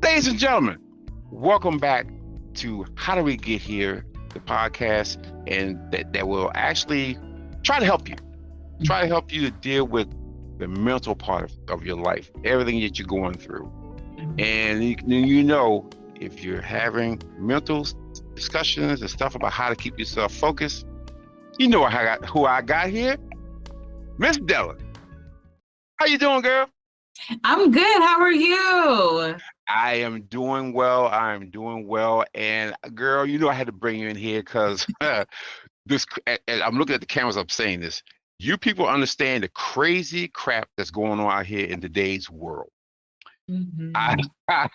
Ladies and gentlemen, welcome back to How Do We Get Here, the podcast, and that will actually try to help you. Try to help you to deal with the mental part of your life, everything that you're going through. And you know, if you're having mental discussions and stuff about how to keep yourself focused, you know who I got here, Miss Della. How you doing, girl? I'm good. How are you? I am doing well. And girl, you know I had to bring you in here because this. And I'm looking at the cameras. I'm saying this. You people understand the crazy crap that's going on out here in today's world. I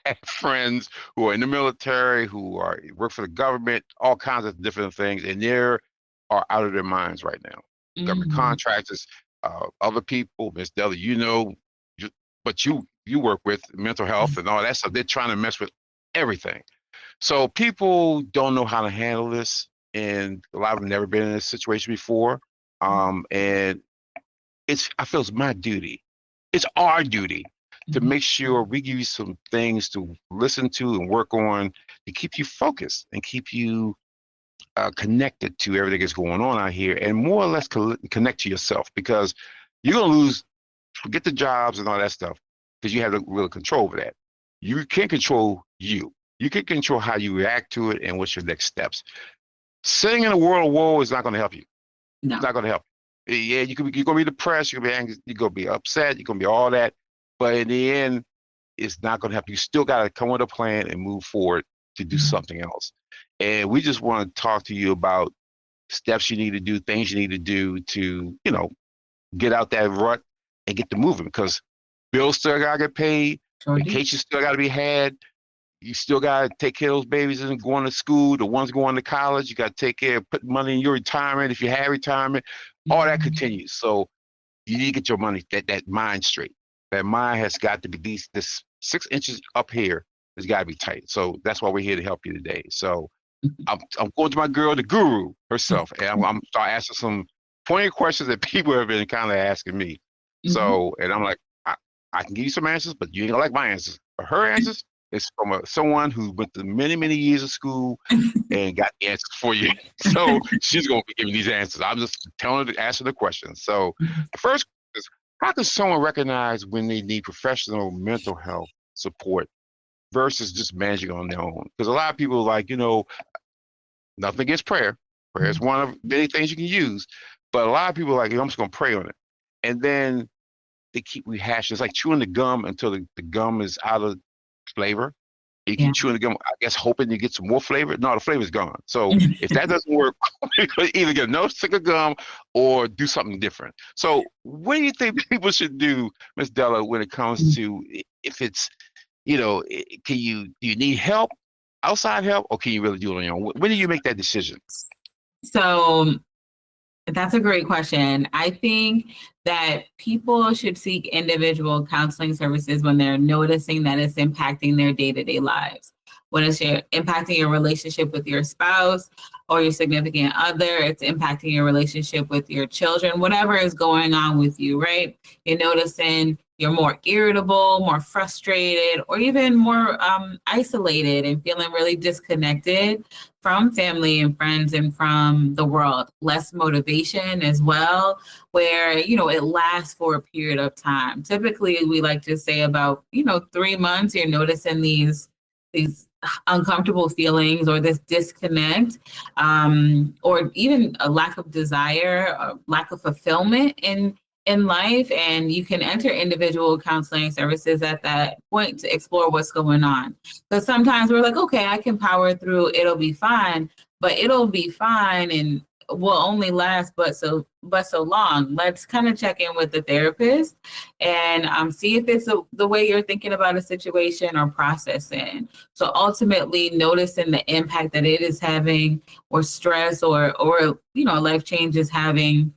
have friends who are in the military, who work for the government, all kinds of different things, and they are out of their minds right now. Government contractors, other people, Miss Della, but you work with mental health and all that stuff. They're trying to mess with everything. So people don't know how to handle this, and a lot of them never been in this situation before. And I feel it's my duty. It's our duty to make sure we give you some things to listen to and work on to keep you focused and keep you connected to everything that's going on out here, and more or less connect to yourself, because you're going to forget the jobs and all that stuff, because you have no real control over that. You can't control you. You can control how you react to it and what's your next steps. Sitting in a world of woe is not going to help you. No. It's not going to help you. Yeah, you're going to be depressed, you're going to be angry, you're going to be upset, you're going to be all that. But in the end, it's not going to help you. You still got to come with a plan and move forward to do something else. And we just want to talk to you about steps you need to do, things you need to do to, get out that rut and get to moving, because bills still got to get paid, vacations still got to be had. You still got to take care of those babies and going to school, the ones going to college. You got to take care of putting money in your retirement if you have retirement. All that continues. So you need to get your money, that mind straight. That mind has got to be this 6 inches up here has got to be tight. So that's why we're here to help you today. So I'm going to my girl, the guru herself, and I'm start asking some pointed questions that people have been kind of asking me. So, and I'm like, I can give you some answers, but you ain't gonna like my answers. But her answers is from someone who went to many, many years of school and got the answers for you. So she's gonna be giving these answers. I'm just telling her to answer the questions. So the first is, how can someone recognize when they need professional mental health support versus just managing on their own? Because a lot of people nothing against prayer. Prayer is one of many things you can use. But a lot of people are like, I'm just going to pray on it. And then they keep rehashing. It's like chewing the gum until the gum is out of flavor. You can chew the gum, I guess, hoping you get some more flavor. No, the flavor's gone. So if that doesn't work, either get another stick of gum or do something different. So what do you think people should do, Ms. Della, when it comes to, if it's, do you need help, outside help, or can you really do it on your own? When do you make that decision? So that's a great question. I think that people should seek individual counseling services when they're noticing that it's impacting their day-to-day lives. When it's impacting your relationship with your spouse or your significant other, it's impacting your relationship with your children, whatever is going on with you, right? You're noticing you're more irritable, more frustrated, or even more isolated and feeling really disconnected from family and friends and from the world. Less motivation as well, where, it lasts for a period of time. Typically, we like to say about, 3 months, you're noticing these uncomfortable feelings or this disconnect, or even a lack of desire, a lack of fulfillment in life. And you can enter individual counseling services at that point to explore what's going on. Because sometimes we're like, okay, I can power through, it'll be fine, but it'll be fine and will only last but so long. Let's kind of check in with the therapist and see if it's the way you're thinking about a situation or processing. So ultimately noticing the impact that it is having, or stress or life change is having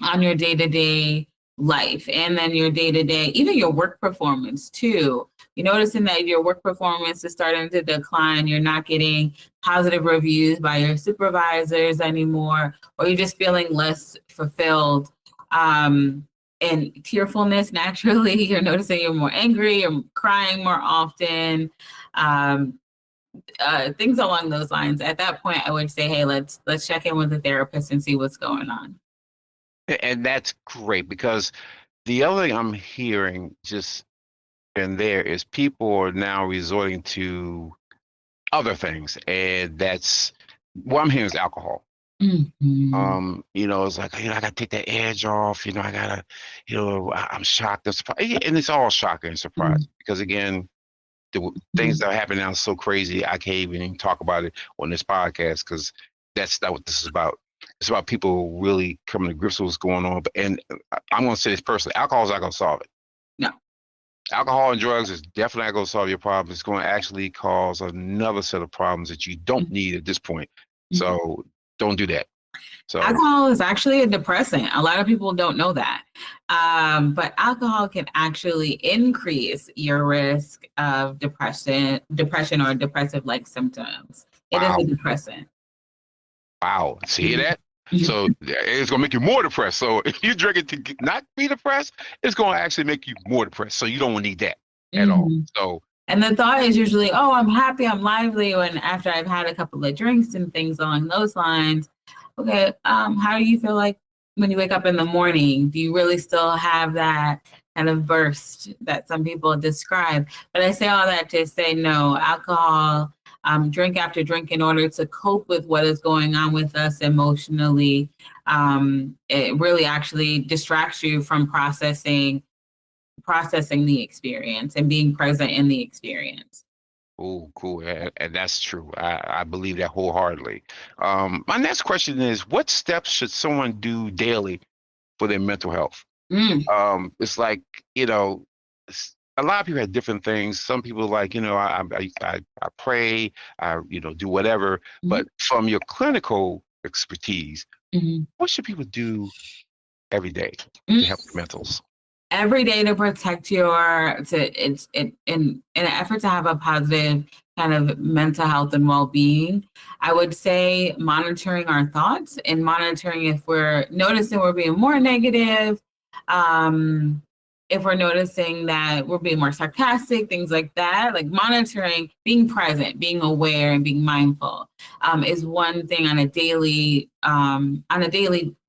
on your day-to-day life, and then your day-to-day, even your work performance too. You're noticing that your work performance is starting to decline. You're not getting positive reviews by your supervisors anymore, or you're just feeling less fulfilled. and tearfulness naturally. You're noticing you're more angry, you're crying more often, things along those lines. At that point, I would say, hey, let's check in with the therapist and see what's going on. And that's great, because the other thing I'm hearing just and there is people are now resorting to other things, and that's what I'm hearing is alcohol. Mm-hmm. It's like, I gotta take that edge off, I gotta, I'm shocked and surprised. And it's all shocking and surprising, because again, the things that are happening now are so crazy, I can't even talk about it on this podcast, because that's not what this is about. It's about people really coming to grips with what's going on. And I'm going to say this personally, alcohol is not going to solve it. No. Alcohol and drugs is definitely not going to solve your problem. It's going to actually cause another set of problems that you don't need at this point. So don't do that. So alcohol is actually a depressant. A lot of people don't know that. But alcohol can actually increase your risk of depression or depressive-like symptoms. It is a depressant. Wow. See that? So it's going to make you more depressed. So if you drink it to not be depressed, it's going to actually make you more depressed. So you don't need that at all. So. And the thought is usually, oh, I'm happy, I'm lively, when after I've had a couple of drinks and things along those lines. Okay, how do you feel like when you wake up in the morning? Do you really still have that kind of burst that some people describe? But I say all that to say no, alcohol, drink after drink in order to cope with what is going on with us emotionally. It really actually distracts you from processing the experience and being present in the experience. Oh, cool. And that's true. I believe that wholeheartedly. My next question is, what steps should someone do daily for their mental health? It's like, a lot of people have different things. Some people like, I pray, I, do whatever. But from your clinical expertise, what should people do every day to help their mentals? Every day to protect in an effort to have a positive kind of mental health and well-being, I would say monitoring our thoughts and monitoring if we're noticing we're being more negative, if we're noticing that we're being more sarcastic, things like that, like monitoring, being present, being aware, and being mindful is one thing on a daily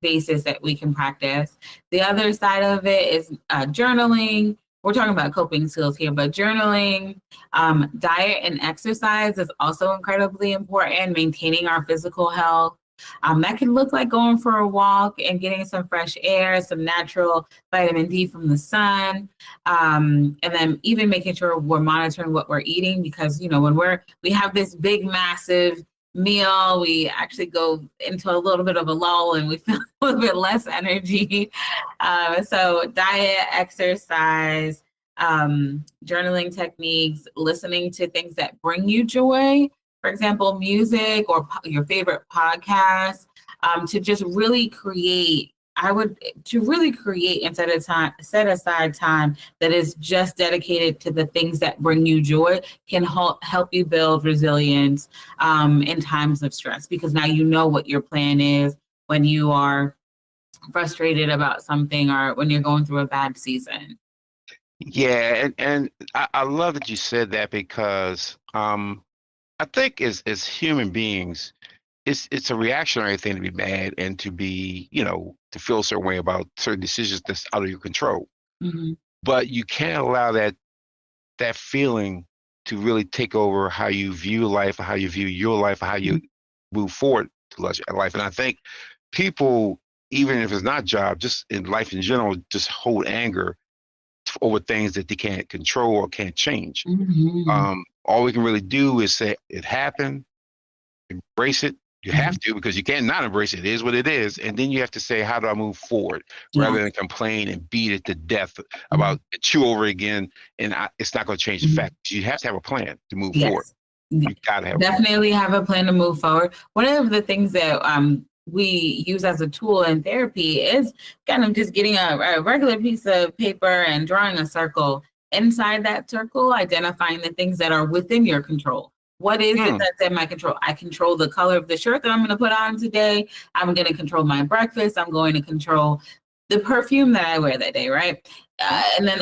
basis that we can practice. The other side of it is journaling. We're talking about coping skills here, but journaling, diet and exercise is also incredibly important, maintaining our physical health. That can look like going for a walk and getting some fresh air, some natural vitamin D from the sun, and then even making sure we're monitoring what we're eating, because when we have this big, massive meal, we actually go into a little bit of a lull and we feel a little bit less energy. So diet, exercise, journaling techniques, listening to things that bring you joy. For example, music or your favorite podcast, to just really create. And set aside time that is just dedicated to the things that bring you joy can help you build resilience in times of stress, because now you know what your plan is when you are frustrated about something or when you're going through a bad season. Yeah, and I love that you said that, because I think as human beings, it's a reactionary thing to be mad and to be, to feel a certain way about certain decisions that's out of your control. But you can't allow that feeling to really take over how you view life, or how you view your life, or how you move forward to life. And I think people, even if it's not job, just in life in general, just hold anger over things that they can't control or can't change. All we can really do is say it happened, embrace it. You have to, because you can't not embrace it. It is what it is. And then you have to say, how do I move forward, rather than complain and beat it to death about chew over again. And it's not going to change the fact. You have to have a plan to move forward. You got to have definitely have a plan to move forward. One of the things that we use as a tool in therapy is kind of just getting a regular piece of paper and drawing a circle. Inside that circle, identifying the things that are within your control. What is it that's in my control? I control the color of the shirt that I'm going to put on today. I'm going to control my breakfast. I'm going to control the perfume that I wear that day, right? And then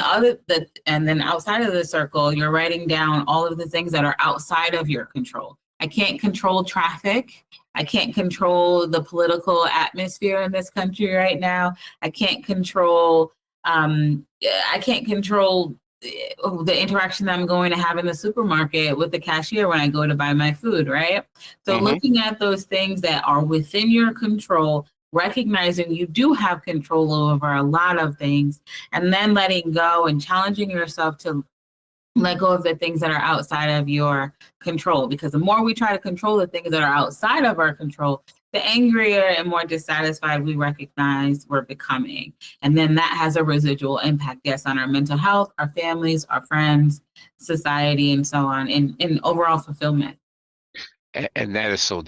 outside of the circle, you're writing down all of the things that are outside of your control. I can't control traffic. I can't control the political atmosphere in this country right now. I can't control. I can't control the interaction that I'm going to have in the supermarket with the cashier when I go to buy my food, right? So looking at those things that are within your control, recognizing you do have control over a lot of things, and then letting go and challenging yourself to let go of the things that are outside of your control. Because the more we try to control the things that are outside of our control, the angrier and more dissatisfied we recognize we're becoming. And then that has a residual impact, yes, on our mental health, our families, our friends, society, and so on, and overall fulfillment. And that is so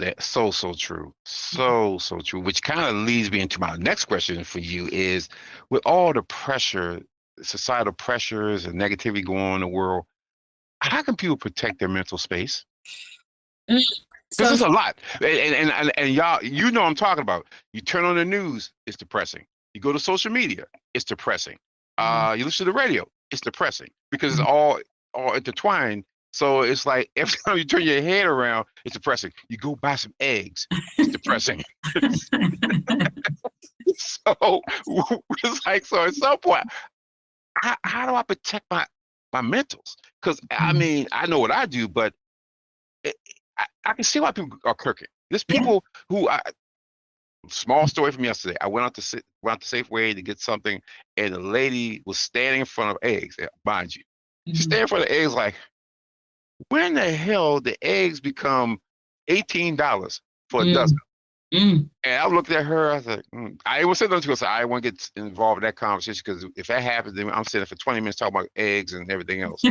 true. So true. Which kind of leads me into my next question for you is, with all the pressure, societal pressures and negativity going on in the world, how can people protect their mental space? Because it's a lot. And y'all, you know what I'm talking about. You turn on the news, it's depressing. You go to social media, it's depressing. You listen to the radio, it's depressing because it's all intertwined. So it's like every time you turn your head around, it's depressing. You go buy some eggs, it's depressing. So it's like, so at some point, how do I protect my mentals? Because I mean, I know what I do, but I can see why people are cooking. There's people who small story from yesterday. I went out to Safeway to get something, and the lady was standing in front of eggs, mind you. She's standing in front of eggs like, when the hell the eggs become $18 for a dozen? And I looked at her, I said, I was sitting there to her, I want to get involved in that conversation because if that happens, then I'm sitting for 20 minutes talking about eggs and everything else.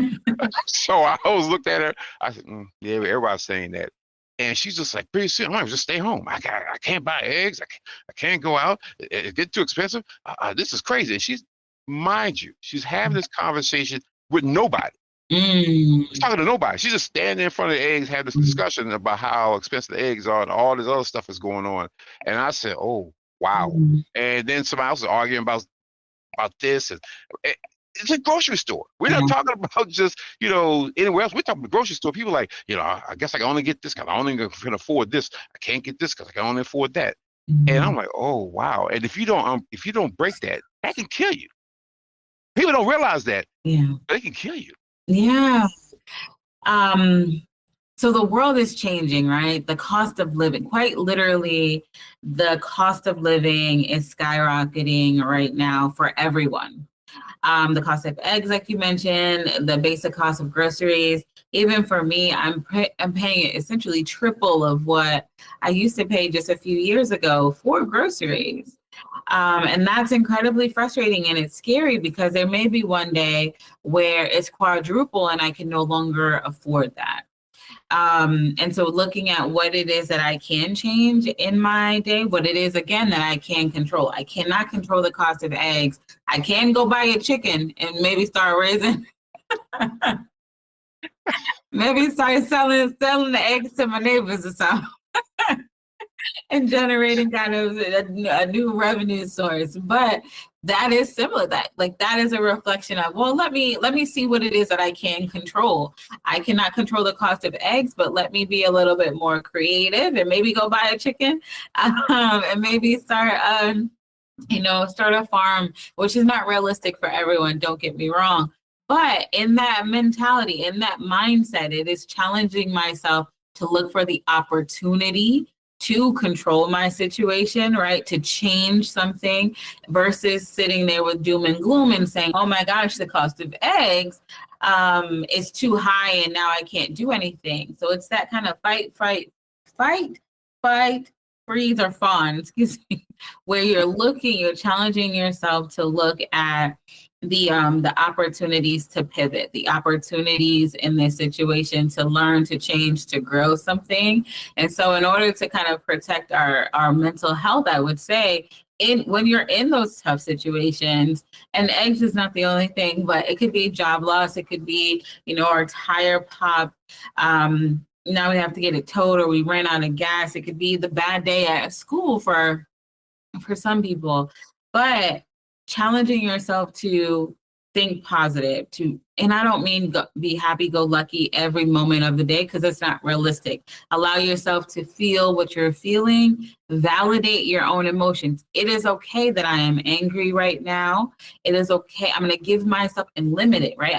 So I always looked at her, I said, yeah, everybody's saying that. And she's just like, pretty soon, I'm just stay home. I can't buy eggs. I can't go out. It gets too expensive. This is crazy. And she's, mind you, she's having this conversation with nobody. She's talking to nobody. She's just standing in front of the eggs, having this discussion about how expensive the eggs are and all this other stuff is going on. And I said, oh, wow. And then somebody else is arguing about this. And it's a grocery store. We're not talking about just, anywhere else. We're talking about the grocery store. People like, I guess I can only get this because I only can afford this. I can't get this because I can only afford that. And I'm like, oh, wow. And if you don't break that can kill you. People don't realize that. Yeah. They can kill you. Yeah. So the world is changing, right? The cost of living, quite literally, the cost of living is skyrocketing right now for everyone. The cost of eggs, like you mentioned, the basic cost of groceries. Even for me, I'm paying essentially triple of what I used to pay just a few years ago for groceries. And that's incredibly frustrating, and it's scary because there may be one day where it's quadruple and I can no longer afford that. And so looking at what it is that I can change in my day, what it is, again, that I can control. I cannot control the cost of eggs. I can go buy a chicken and maybe start raising, maybe start selling the eggs to my neighbors or something. And generating kind of a new revenue source. But that is similar. That is a reflection of, well, let me see what it is that I can control. I cannot control the cost of eggs, but let me be a little bit more creative and maybe go buy a chicken, and maybe start a farm, which is not realistic for everyone, don't get me wrong. But in that mentality, in that mindset, it is challenging myself to look for the opportunity to control my situation, right? To change something versus sitting there with doom and gloom and saying, oh my gosh, the cost of eggs is too high and now I can't do anything. So it's that kind of fight, freeze, or fawn, where you're challenging yourself to look at the opportunities to pivot, the opportunities in this situation to learn, to change, to grow something. And so in order to kind of protect our mental health, I would say, when you're in those tough situations, and eggs is not the only thing, but it could be job loss, it could be, our tire pop, now we have to get it towed, or we ran out of gas. It could be the bad day at school for some people. But challenging yourself to think positive, and I don't mean be happy-go-lucky every moment of the day, because it's not realistic. Allow yourself to feel what you're feeling, validate your own emotions. It is okay that I am angry right now. It is okay. I'm going to give myself, and limit it, right?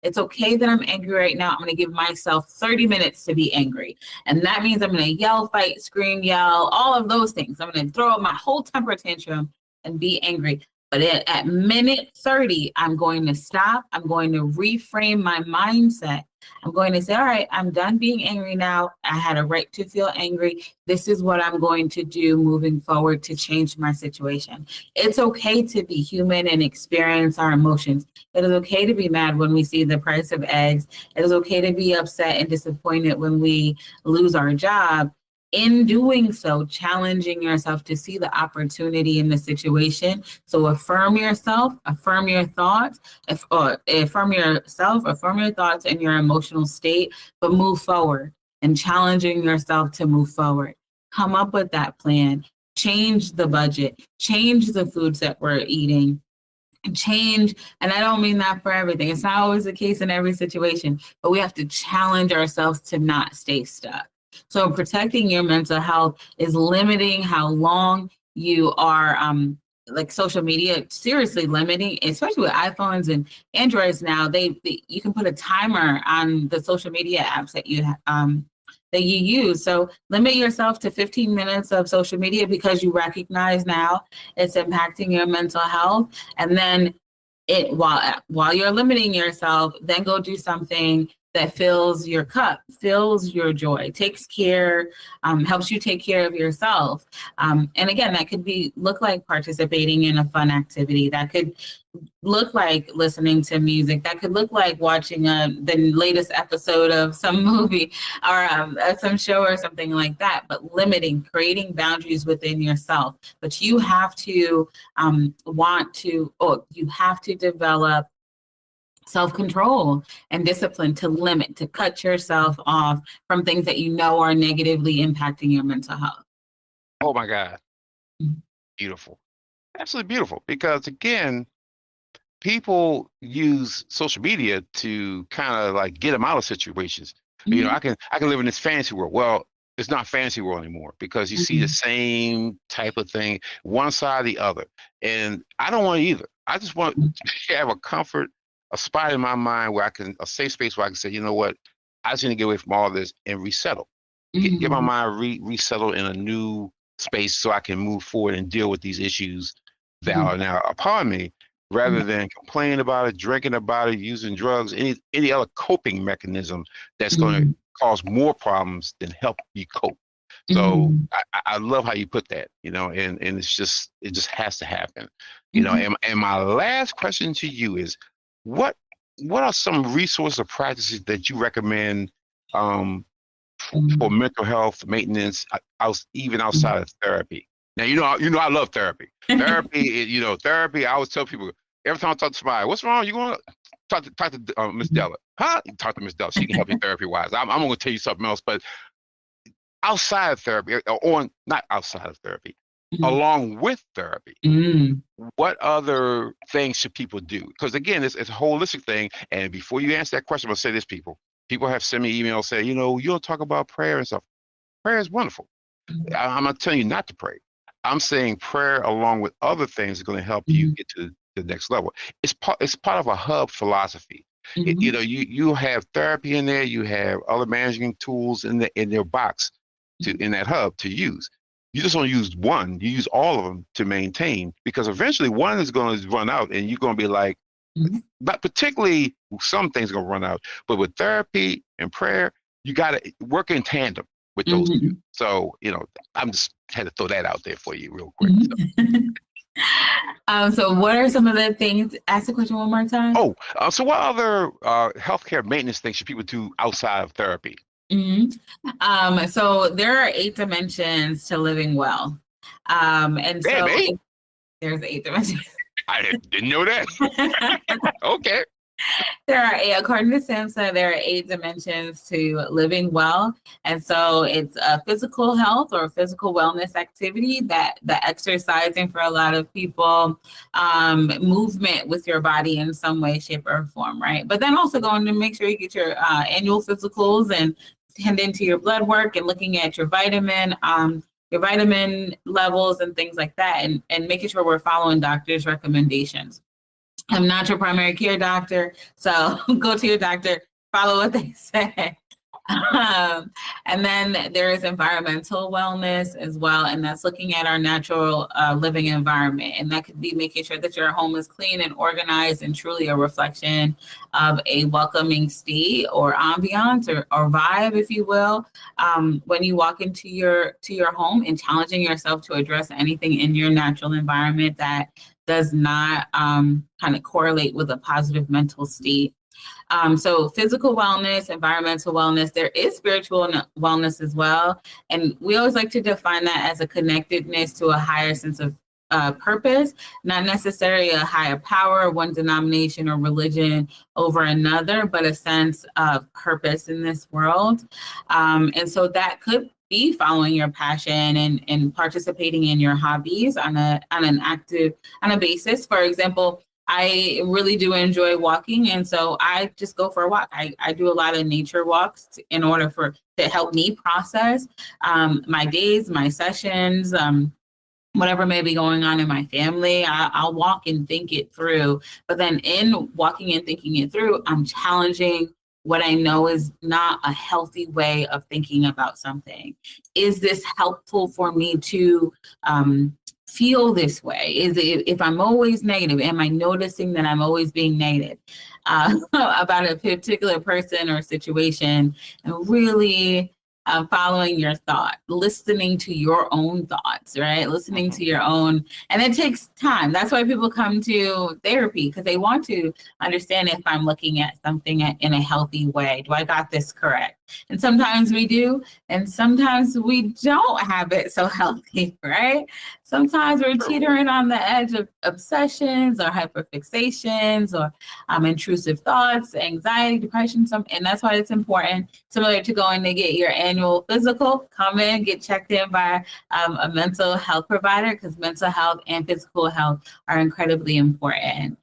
It's okay that I'm angry right now. I'm going to give myself 30 minutes to be angry. And that means I'm going to yell, fight, scream, yell, all of those things. I'm going to throw up my whole temper tantrum and be angry. But at minute 30, I'm going to stop. I'm going to reframe my mindset. I'm going to say, all right, I'm done being angry now. I had a right to feel angry. This is what I'm going to do moving forward to change my situation. It's okay to be human and experience our emotions. It is okay to be mad when we see the price of eggs. It is okay to be upset and disappointed when we lose our job. In doing so, challenging yourself to see the opportunity in the situation. So affirm yourself, affirm your thoughts, affirm yourself, affirm your thoughts and your emotional state, but move forward, and challenging yourself to move forward. Come up with that plan, change the budget, change the foods that we're eating, change. And I don't mean that for everything. It's not always the case in every situation, but we have to challenge ourselves to not stay stuck. So protecting your mental health is limiting how long you are like social media, seriously limiting, especially with iPhones and Androids now. You can put a timer on the social media apps that you use. So limit yourself to 15 minutes of social media, because you recognize now it's impacting your mental health. And then while you're limiting yourself, then go do something that fills your cup, fills your joy, takes care, helps you take care of yourself. And again, that could look like participating in a fun activity. That could look like listening to music. That could look like watching the latest episode of some movie or some show or something like that. But creating boundaries within yourself. But you have to you have to develop self-control and discipline to limit, to cut yourself off from things that you know are negatively impacting your mental health. Oh my God. Beautiful. Absolutely beautiful. Because again, people use social media to kind of like get them out of situations. You know, I can live in this fantasy world. Well, it's not fantasy world anymore, because you see the same type of thing, one side or the other. And I don't want either. I just want to have a spot in my mind where a safe space where I can say, you know what, I just need to get away from all this and resettle. Get my mind resettled in a new space so I can move forward and deal with these issues that are now upon me, rather than complaining about it, drinking about it, using drugs, any other coping mechanism that's going to cause more problems than help you cope. So I love how you put that, you know, and it just has to happen, you know. And my last question to you is, what are some resources or practices that you recommend for mental health maintenance, even outside of therapy? Now, you know, I love therapy. Therapy. I always tell people, every time I talk to somebody, what's wrong? You going to talk to Miss Della? Huh? You talk to Miss Della. She can help you therapy wise. I'm going to tell you something else, but outside of therapy, or not outside of therapy, along with therapy, what other things should people do? Because again, it's a holistic thing. And before you answer that question, I'm going to say this, people have sent me emails saying, you know, you don't talk about prayer and stuff. Prayer is wonderful. I'm not telling you not to pray. I'm saying prayer, along with other things, is going to help you get to the next level. It's part of a hub philosophy. You know, you have therapy in there. You have other managing tools in your box in that hub to use. You just don't use one. You use all of them to maintain, because eventually one is going to run out, and you're going to be like, but particularly some things are going to run out. But with therapy and prayer, you got to work in tandem with those two. So, you know, I'm just had to throw that out there for you real quick. So what are some of the things? Ask the question one more time. So what other healthcare maintenance things should people do outside of therapy? So there are 8 dimensions to living well. And Damn, so 8? there's 8 dimensions. I didn't know that. Okay. According to SAMHSA, there are 8 dimensions to living well. And so it's a physical health or physical wellness activity, that the exercising for a lot of people, movement with your body in some way, shape, or form, right? But then also going to make sure you get your annual physicals and tend into your blood work and looking at your vitamin levels and things like that, and making sure we're following doctors' recommendations. I'm not your primary care doctor, so go to your doctor, follow what they say. Um, and then there is environmental wellness as well, and that's looking at our natural living environment. And that could be making sure that your home is clean and organized and truly a reflection of a welcoming state or ambiance or vibe, if you will, when you walk into your home, and challenging yourself to address anything in your natural environment that does not kind of correlate with a positive mental state. So physical wellness, environmental wellness, there is spiritual wellness as well. And we always like to define that as a connectedness to a higher sense of purpose, not necessarily a higher power, one denomination or religion over another, but a sense of purpose in this world. And so that could be following your passion and participating in your hobbies on a basis. For example, I really do enjoy walking, and so I just go for a walk. I do a lot of nature walks in order to help me process my days, my sessions, whatever may be going on in my family. I'll walk and think it through. But then in walking and thinking it through, I'm challenging what I know is not a healthy way of thinking about something. Is this helpful for me to feel this way? Is it, if I'm always negative, am I noticing that I'm always being negative about a particular person or situation? And really following your thought, listening to your own thoughts, right? Listening to your own, and it takes time. That's why people come to therapy, because they want to understand if I'm looking at something in a healthy way. Do I got this correct? And sometimes we do, and sometimes we don't have it so healthy, right? Sometimes we're teetering on the edge of obsessions or hyperfixations or intrusive thoughts, anxiety, depression, and that's why it's important, similar to going to get your annual physical, come in, get checked in by a mental health provider, because mental health and physical health are incredibly important.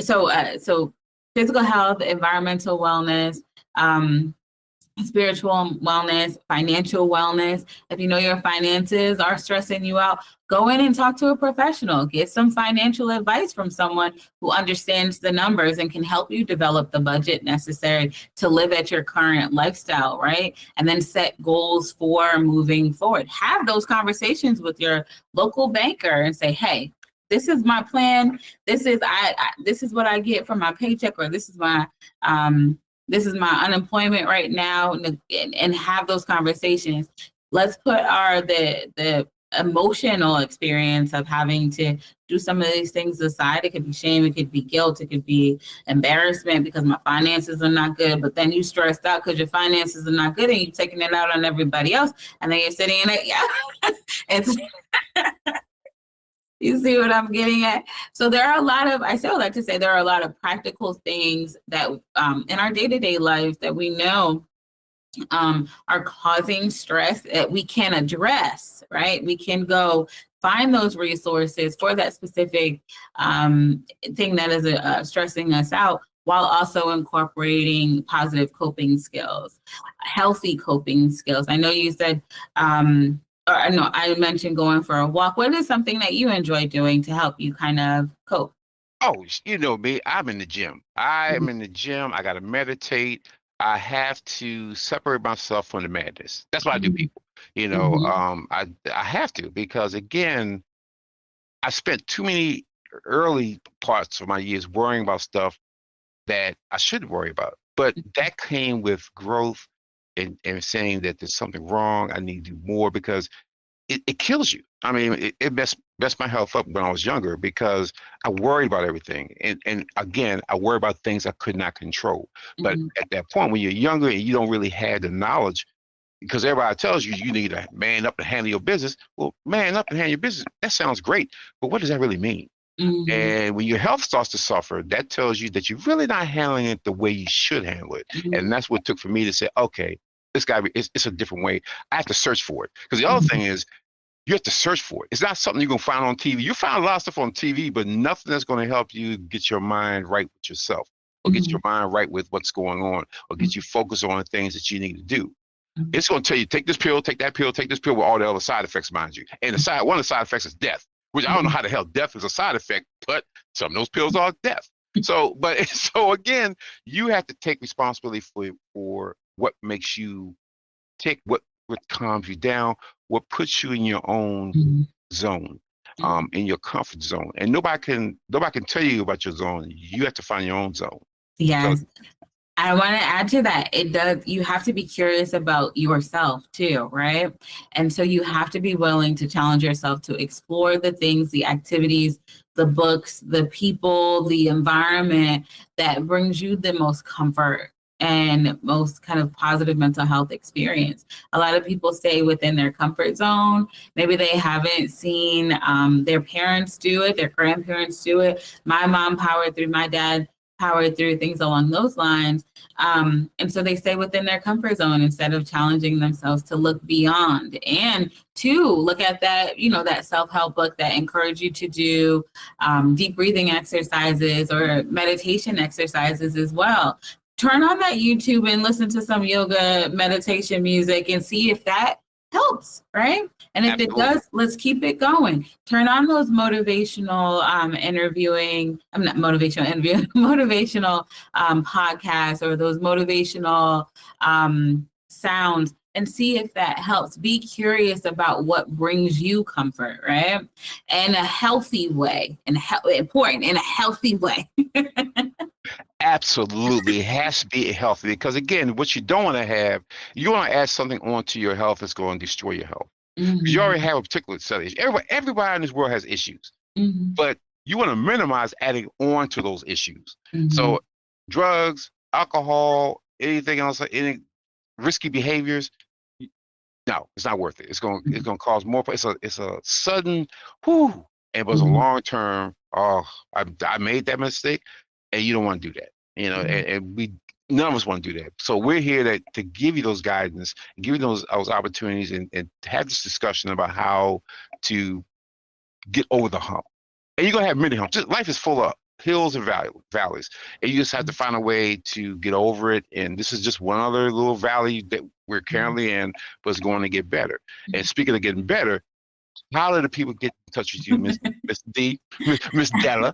So physical health, environmental wellness, spiritual wellness, financial wellness. If you know your finances are stressing you out, go in and talk to a professional. Get some financial advice from someone who understands the numbers and can help you develop the budget necessary to live at your current lifestyle, right? And then set goals for moving forward. Have those conversations with your local banker and say, hey, this is my plan. This is this is what I get from my paycheck, or this is my unemployment right now, and have those conversations. Let's put the emotional experience of having to do some of these things aside. It could be shame, it could be guilt, it could be embarrassment because my finances are not good. But then you stressed out because your finances are not good, and you're taking it out on everybody else, and then you're sitting in it. Yeah, it's. You see what I'm getting at? So there are a lot of, I still like to say there are a lot of practical things that in our day-to-day life that we know are causing stress that we can address, right? We can go find those resources for that specific thing that is stressing us out, while also incorporating positive coping skills, healthy coping skills. I know you said, or no, I mentioned going for a walk. What is something that you enjoy doing to help you kind of cope? Oh, you know me, I'm in the gym. I am in the gym. I got to meditate. I have to separate myself from the madness. That's what I do, people. You know, Mhm. I have to, because again, I spent too many early parts of my years worrying about stuff that I shouldn't worry about. But that came with growth and saying that there's something wrong. I need to do more, because it kills you. I mean, it messed my health up when I was younger, because I worried about everything. And again, I worried about things I could not control. But Mhm. at that point, when you're younger and you don't really have the knowledge, because everybody tells you you need to man up and handle your business. Well, man up and handle your business, that sounds great. But what does that really mean? Mm-hmm. And when your health starts to suffer, that tells you that you're really not handling it the way you should handle it. And that's what it took for me to say, okay, it's a different way. I have to search for it. Because the other thing is, you have to search for it. It's not something you're going to find on TV. You find a lot of stuff on TV, but nothing that's going to help you get your mind right with yourself, or get your mind right with what's going on, or get you focused on the things that you need to do. It's going to tell you, take this pill, take that pill, take this pill, with all the other side effects, mind you. And one of the side effects is death, which I don't know how the hell death is a side effect, but some of those pills are death. So again, you have to take responsibility for what makes you tick, what calms you down, what puts you in your own zone, in your comfort zone. And nobody can tell you about your zone. You have to find your own zone. Yes. So, I want to add to that. You have to be curious about yourself too, right? And so you have to be willing to challenge yourself to explore the things, the activities, the books, the people, the environment that brings you the most comfort and most kind of positive mental health experience. A lot of people stay within their comfort zone. Maybe they haven't seen their parents do it, their grandparents do it. My mom powered through, my dad powered through, things along those lines. And so they stay within their comfort zone instead of challenging themselves to look beyond and to look at that, that self-help book that encourage you to do deep breathing exercises or meditation exercises as well. Turn on that YouTube and listen to some yoga meditation music and see if that helps, right? And if Absolutely. It does, let's keep it going. Turn on those motivational motivational podcasts, or those motivational sounds, and see if that helps. Be curious about what brings you comfort, right? In a healthy way, important in a healthy way. Absolutely. It has to be healthy, because again, what you don't want to have, you want to add something onto your health that's going to destroy your health. Because you already have a particular set of issues. Everybody in this world has issues, but you want to minimize adding on to those issues. So drugs, alcohol, anything else, any risky behaviors, no, it's not worth it. It's going to cause more. It's a sudden and it was a long term. Oh, I made that mistake. And you don't want to do that, and none of us want to do that. So we're here to give you those guidance, and give you those opportunities, and have this discussion about how to get over the hump. And you're gonna have many humps. Life is full of hills and valleys, and you just have to find a way to get over it. And this is just one other little valley that we're currently in, but it's going to get better. And speaking of getting better, how do the people get in touch with you, Miss D, Miss Della?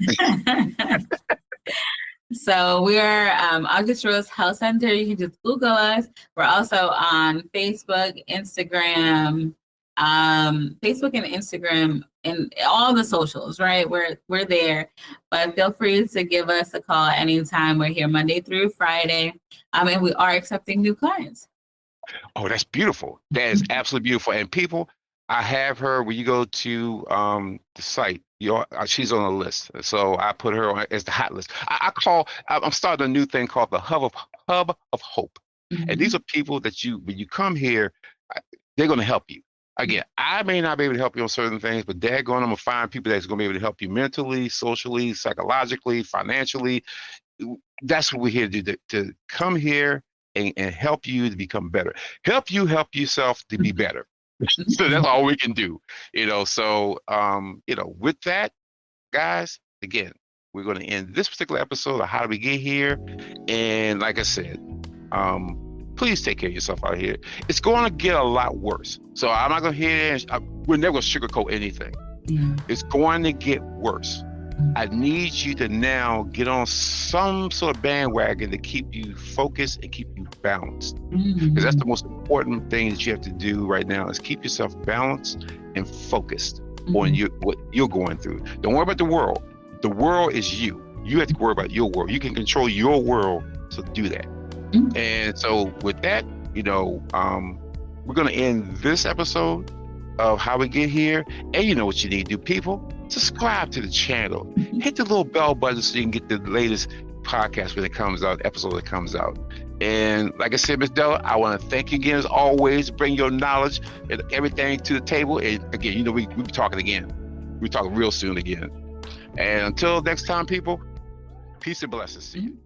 So we're August Rose Health Center. You can just Google us. We're also on Facebook, Instagram, and all the socials, right? We're there. But feel free to give us a call anytime. We're here Monday through Friday. And we are accepting new clients. Oh, that's beautiful. That is absolutely beautiful. And people, I have her, when you go to the site, she's on the list. So I put her on as the hot list. I'm starting a new thing called the Hub of Hope. And these are people that when you come here, they're going to help you. Again, I may not be able to help you on certain things, but I'm going to find people that's going to be able to help you mentally, socially, psychologically, financially. That's what we're here to do, to come here and help you to become better. Help yourself to be better. So that's all we can do, So, with that, guys, again, we're going to end this particular episode of How Do We Get Here? And like I said, please take care of yourself out here. It's going to get a lot worse. So I'm not going to we're never going to sugarcoat anything. Yeah. It's going to get worse. I need you to now get on some sort of bandwagon to keep you focused and keep you balanced. Because that's the most important thing that you have to do right now, is keep yourself balanced and focused on what you're going through. Don't worry about the world. The world is you. You have to worry about your world. You can control your world, so do that. And so with that, we're going to end this episode of How We Get Here. And you know what you need to do, people. Subscribe to the channel. Hit the little bell button so you can get the latest podcast when it comes out, episode that comes out. And like I said, Ms. Della, I want to thank you again, as always. Bring your knowledge and everything to the table. And again, we'll be talking again. We'll be talking real soon again. And until next time, people, peace and blessings to you.